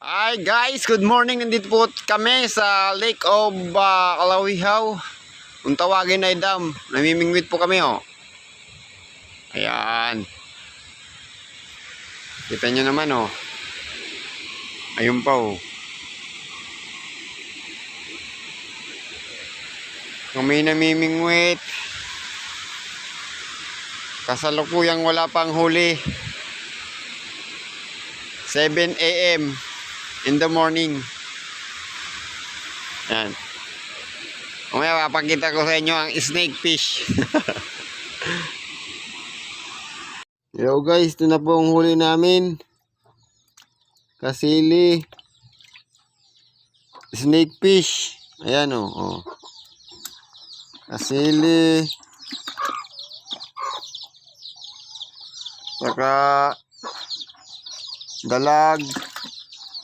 Hi guys, good morning. Nandito po kami sa Lake of Kalawihaw. Kung tawagin ay dam. Namimingwit po kami Ayan. Kita nyo naman Ayun pa Kami namimingwit. Kasalukuyang wala pang huli. 7 AM in the morning. Yan. Mamaya papakita ko sa inyo ang snake fish. Hello guys, ito na po ang huli namin. Kasili. Snake fish. Ayan Kasili. Saka dalag.